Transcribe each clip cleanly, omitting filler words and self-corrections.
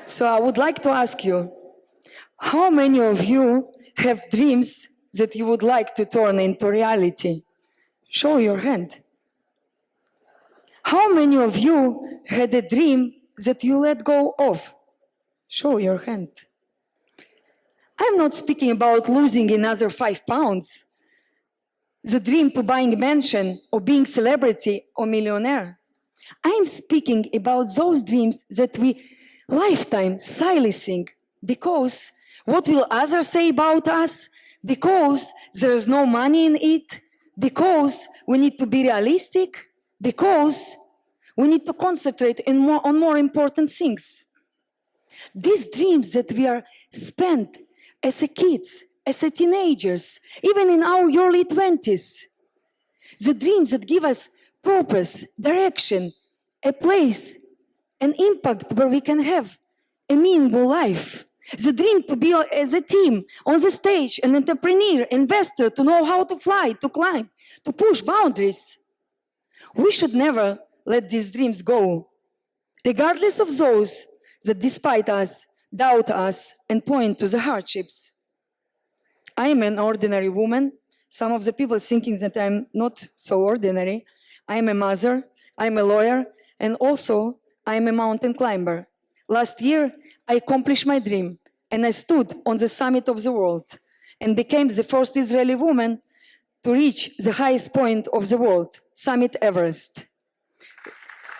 So I would like to ask you, how many of you have dreams that you would like to turn into reality? Show your hand. How many of you had a dream that you let go of? Show your hand. I'm not speaking about losing another 5 pounds, the dream to buying a mansion or being celebrity or millionaire. I'm speaking about those dreams that we lifetime silencing because what will others say about us? Because there's no money in it? Because we need to be realistic? Because we need to concentrate on more important things. These dreams that we are spent as a kids, as a teenagers, even in our early 20s, the dreams that give us purpose, direction, a place, an impact where we can have a meaningful life. The dream to be as a team on the stage, an entrepreneur, investor, to know how to fly, to climb, to push boundaries. We should never let these dreams go, regardless of those that despite us, doubt us, and point to the hardships. I am an ordinary woman. Some of the people thinking that I'm not so ordinary. I am a mother, I'm a lawyer, and also I am a mountain climber. Last year, I accomplished my dream, and I stood on the summit of the world and became the first Israeli woman to reach the highest point of the world, Summit Everest.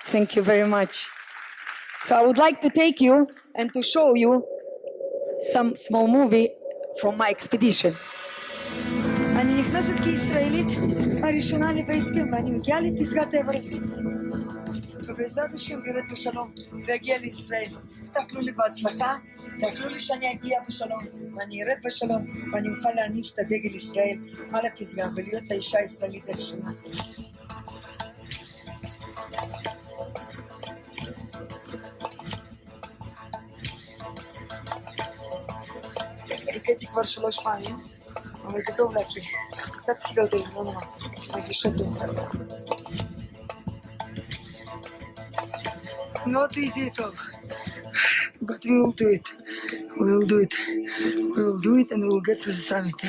Thank you very much. So I would like to take you and to show you some small movie from my expedition. אני נכנסת כישראלית הראשונה לבייסקאמפ ואני מגיעה לפסגת אברסט. ובעזרת השם ירד בשלום ואגיע לישראל. תאכלו לי בהצלחה, תאכלו לי שאני אגיע בשלום ואני ארד בשלום ואני אוכל להניף את הדגל ישראל על הפסגה ולהיות האישה הישראלית הראשונה. הקראתי כבר 3 פעמים, אבל זה טוב להקריא. קצת קילות, לא נורא. מרגישה טוב. Not easy at all. But we will do it. We will do it. We will do it and we will get to the summit.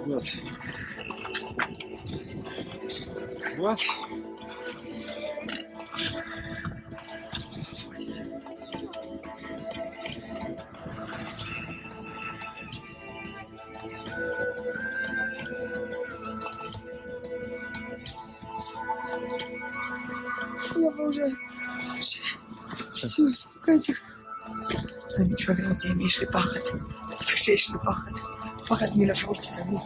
Вот. Вот. Я бы уже... Все, успокойтесь. אני שואלים אותי אם יש לי פחד. שיש לי פחד. פחד מלפות תמיד.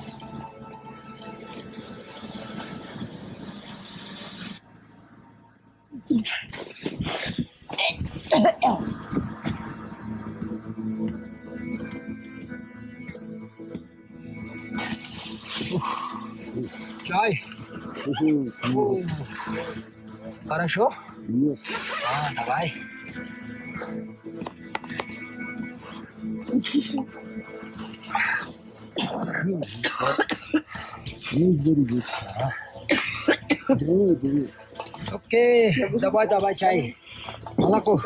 Чай. Хорошо? Yes. Давай. Окей, давай чай. Молоко.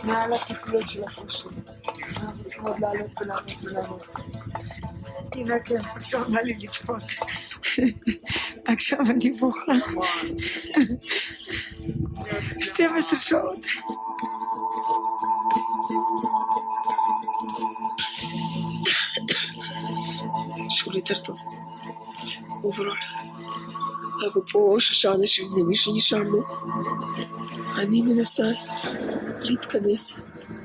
מעל הציפיות של הכושר. אנחנו צריכים עוד לעלות ולעלות. הנה כן, עכשיו בא לי לפחות. עכשיו אני בוכה. 12 שעות. שוב יותר טוב. אוברול. אבל פה 6 אנשים זה מי שנשארנו. אני מנסה להתכנס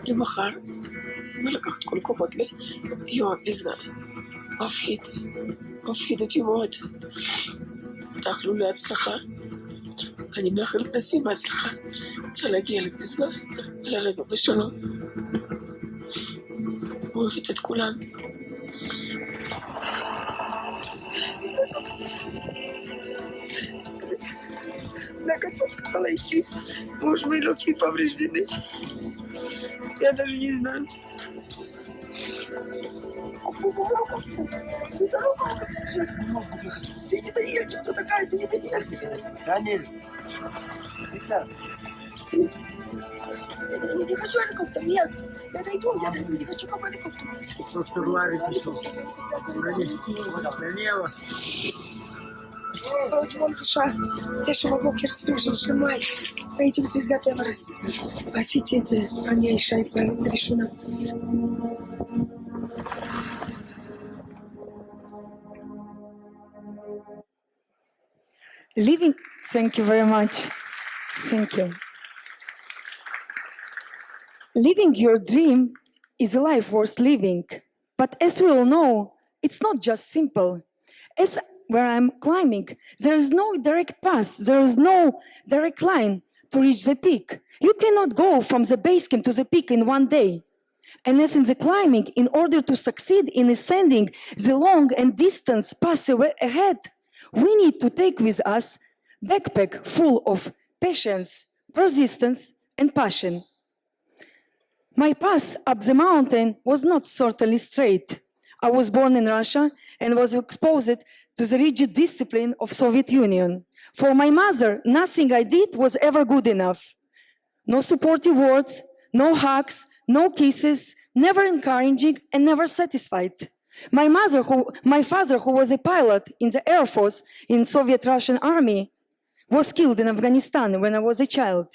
למחר ולקחת כל כבוד ליום הפסגה. מפחיד אותי מאוד. תאכלו להצלחה. אני מאחלת לעצמי בהצלחה. רוצה להגיע לפסגה ולרדת בשלום. אוהבת את כולם. Плакать со школы идти. Муж мои руки повреждены. Я даже не знаю. Всю дорогу сейчас. Ты не Даниэль, кто такая? Ты не Даниэль. Даниэль, сестра, Я не хочу helikopter, нет. Я дойду, не хочу как helikopter. что говорит еще? Налево. בבקשה, 9 בבוקר, 23 למאי, הייתי בפסגת אברסט. עשיתי את זה, אני האישה הישראלית הראשונה. Living, thank you very much. Thank you. Living your dream is a life worth living. But as we all know, it's not just simple. As where I'm climbing, there is no direct path, there is no direct line to reach the peak. You cannot go from the base camp to the peak in one day. And as in the climbing, in order to succeed in ascending the long and distance path ahead, we need to take with us backpack full of patience, persistence, and passion. My path up the mountain was not certainly straight. I was born in Russia and was exposed to the rigid discipline of Soviet Union. For my mother, nothing I did was ever good enough. No supportive words, no hugs, no kisses, never encouraging and never satisfied. My father, who was a pilot in the Air Force in Soviet Russian Army, was killed in Afghanistan when I was a child.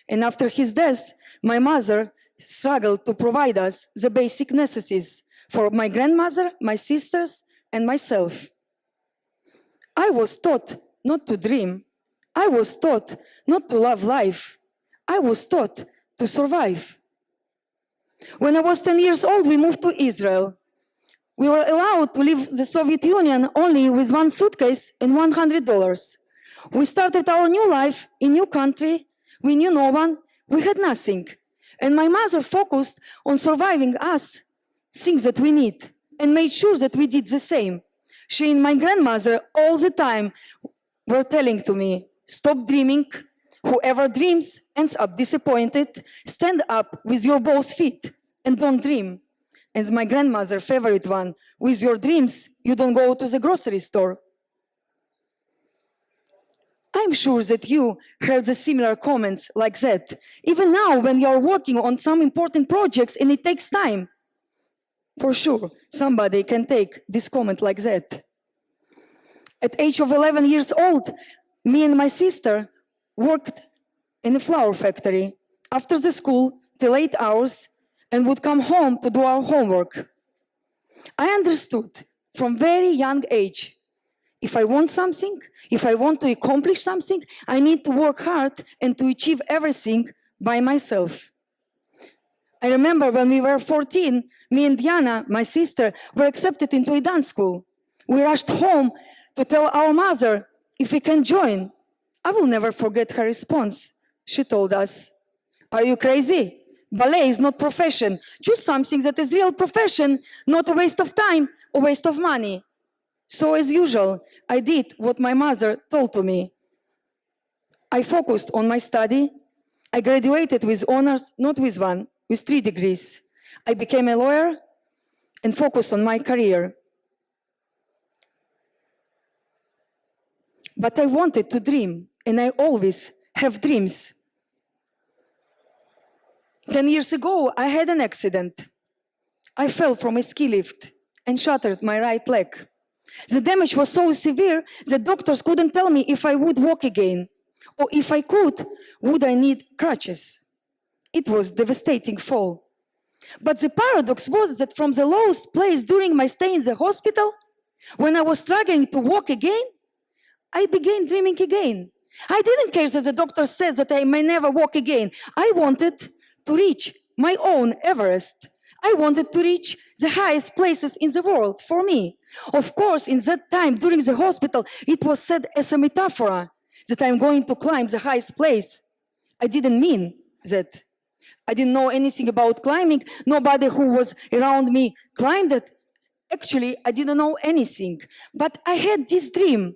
And after his death, my mother struggled to provide us the basic necessities for my grandmother, my sisters, and myself. I was taught not to dream. I was taught not to love life. I was taught to survive. When I was 10 years old, we moved to Israel. We were allowed to leave the Soviet Union only with one suitcase and $100. We started our new life in new country. We knew no one. We had nothing. And my mother focused on surviving us, things that we need, and made sure that we did the same. She and my grandmother all the time were telling to me, stop dreaming. Whoever dreams ends up disappointed. Stand up with your both feet and don't dream. And my grandmother's favorite one, with your dreams, you don't go to the grocery store. I'm sure that you heard the similar comments like that. Even now, when you are working on some important projects and it takes time, for sure, somebody can take this comment like that. At the age of 11 years old, me and my sister worked in a flower factory after the school till 8 hours and would come home to do our homework. I understood from very young age, if I want something, if I want to accomplish something, I need to work hard and to achieve everything by myself. I remember when we were 14, me and Diana, my sister, were accepted into a dance school. We rushed home to tell our mother if we can join. I will never forget her response. She told us, "Are you crazy? Ballet is not profession. Choose something that is real profession, not a waste of time or waste of money." So as usual, I did what my mother told to me. I focused on my study. I graduated with honors, not with one, with 3 degrees. I became a lawyer and focused on my career. But I wanted to dream, and I always have dreams. 10 years ago, I had an accident. I fell from a ski lift and shattered my right leg. The damage was so severe that doctors couldn't tell me if I would walk again, or if I could, would I need crutches. It was a devastating fall. But the paradox was that from the lowest place during my stay in the hospital, when I was struggling to walk again, I began dreaming again. I didn't care that the doctor said that I may never walk again. I wanted to reach my own Everest. I wanted to reach the highest places in the world for me. Of course, in that time, during the hospital, it was said as a metaphor that I'm going to climb the highest place. I didn't mean that. I didn't know anything about climbing. Nobody who was around me climbed it. Actually, I didn't know anything. But I had this dream.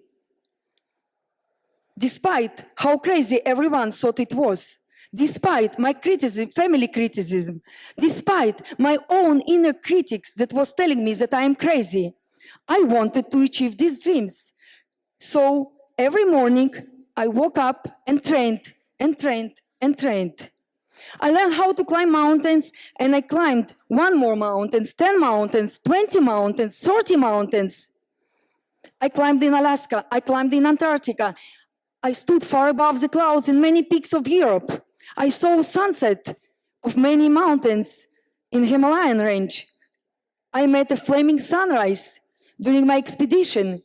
Despite how crazy everyone thought it was, despite my criticism, family criticism, despite my own inner critics that was telling me that I am crazy, I wanted to achieve these dreams. So every morning I woke up and trained and trained and trained. I learned how to climb mountains, and I climbed one more mountains, 10 mountains, 20 mountains, 30 mountains. I climbed in Alaska, I climbed in Antarctica. I stood far above the clouds in many peaks of Europe. I saw sunset of many mountains in Himalayan range. I met a flaming sunrise during my expedition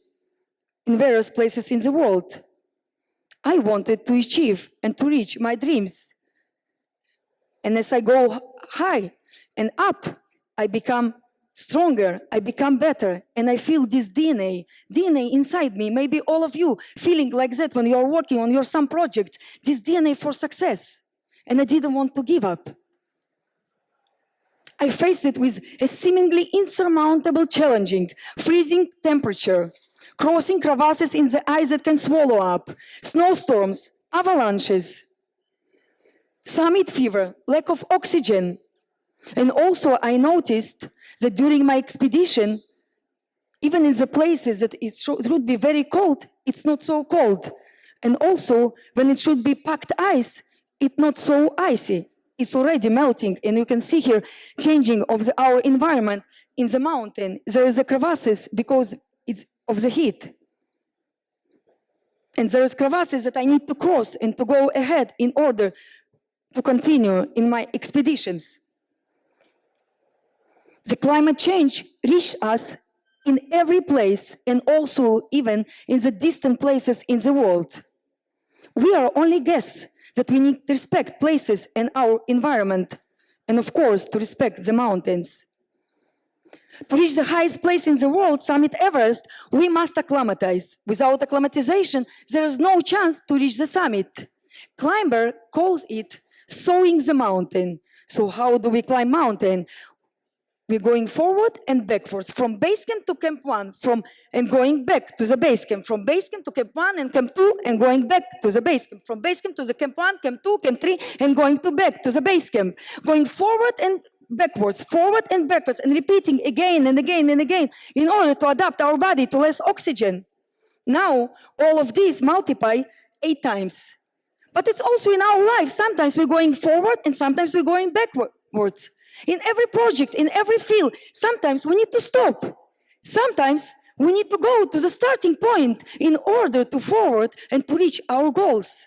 in various places in the world. I wanted to achieve and to reach my dreams. And as I go high and up, I become stronger, I become better, and I feel this DNA inside me. Maybe all of you feeling like that when you're working on your some project, this DNA for success. And I didn't want to give up. I faced it with a seemingly insurmountable challenging, freezing temperature, crossing crevasses in the ice that can swallow up, snowstorms, avalanches, summit fever, lack of oxygen. And also I noticed that during my expedition, even in the places that it should be very cold, it's not so cold. And also when it should be packed ice, it's not so icy. It's already melting, and you can see here changing of our environment in the mountain. There is a crevasses because it's of the heat. And there is crevasses that I need to cross and to go ahead in order to continue in my expeditions. The climate change reached us in every place, and also even in the distant places in the world. We are only guests that we need to respect places and our environment, and of course to respect the mountains. To reach the highest place in the world, summit Everest, we must acclimatize. Without acclimatization, there is no chance to reach the summit. Climber calls it sowing the mountain. So how do we climb mountain? We're going forward and backwards, from base camp to camp 1, and going back to the base camp, from base camp to camp 1 and camp 2, and going back to the base camp, from base camp to the camp 1, camp 2, camp 3, and going back to the base camp, going forward and backwards, and repeating again and again and again in order to adapt our body to less oxygen. Now, all of these multiply 8 times. But it's also in our life. Sometimes we're going forward and sometimes we're going backwards. In every project, in every field, sometimes we need to stop. Sometimes we need to go to the starting point in order to forward and to reach our goals.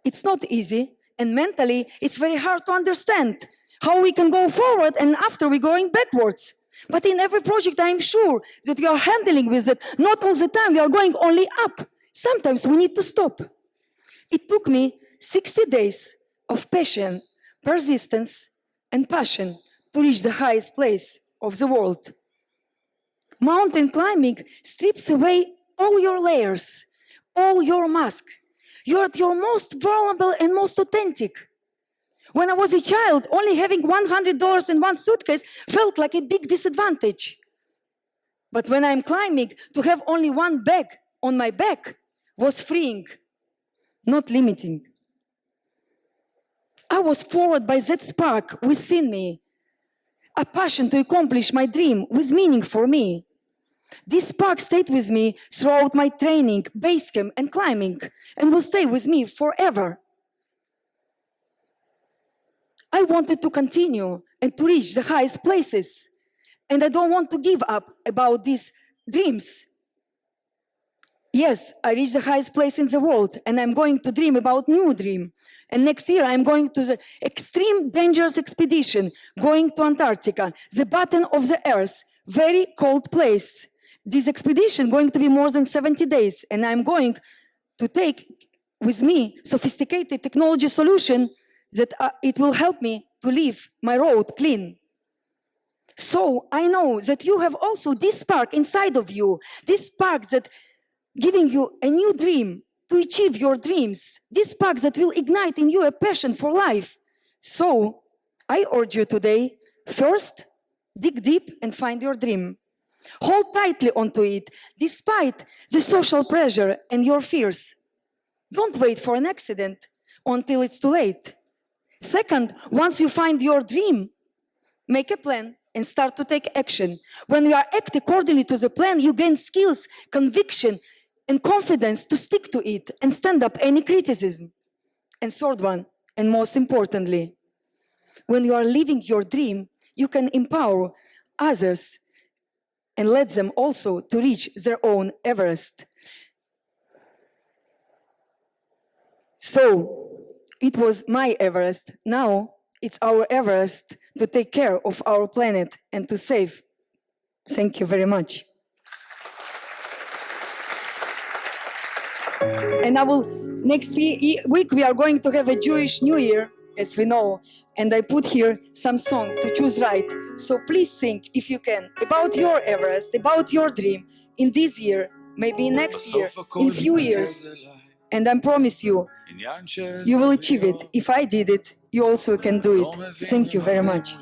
It's not easy, and mentally, it's very hard to understand how we can go forward and after we're going backwards. But in every project, I'm sure that we are handling with it. Not all the time, we are going only up. Sometimes we need to stop. It took me 60 days of passion, persistence, and passion to reach the highest place of the world. Mountain climbing strips away all your layers, all your mask. You're at your most vulnerable and most authentic. When I was a child, only having $100 in one suitcase felt like a big disadvantage. But when I'm climbing, to have only one bag on my back was freeing, not limiting. I was forward by that spark within me, a passion to accomplish my dream with meaning for me. This spark stayed with me throughout my training, base camp, and climbing, and will stay with me forever. I wanted to continue and to reach the highest places, and I don't want to give up about these dreams. Yes, I reached the highest place in the world, and I'm going to dream about new dream. And next year, I'm going to the extreme dangerous expedition, going to Antarctica, the bottom of the earth, very cold place. This expedition going to be more than 70 days, and I'm going to take with me sophisticated technology solution that it will help me to leave my road clean. So I know that you have also this spark inside of you, this spark that giving you a new dream to achieve your dreams, this spark that will ignite in you a passion for life. So I urge you today, first, dig deep and find your dream. Hold tightly onto it, despite the social pressure and your fears. Don't wait for an accident until it's too late. Second, once you find your dream, make a plan and start to take action. When you are act accordingly to the plan, you gain skills, conviction, and confidence to stick to it and stand up any criticism. And third one, and most importantly, when you are living your dream, you can empower others and let them also to reach their own Everest. So, it was my Everest. Now, it's our Everest to take care of our planet and to save. Thank you very much. And next week we are going to have a Jewish New Year, as we know. And I put here some song to choose right. So please think, if you can, about your Everest, about your dream in this year, maybe next year, in few years. And I promise you, you will achieve it. If I did it, you also can do it. Thank you very much.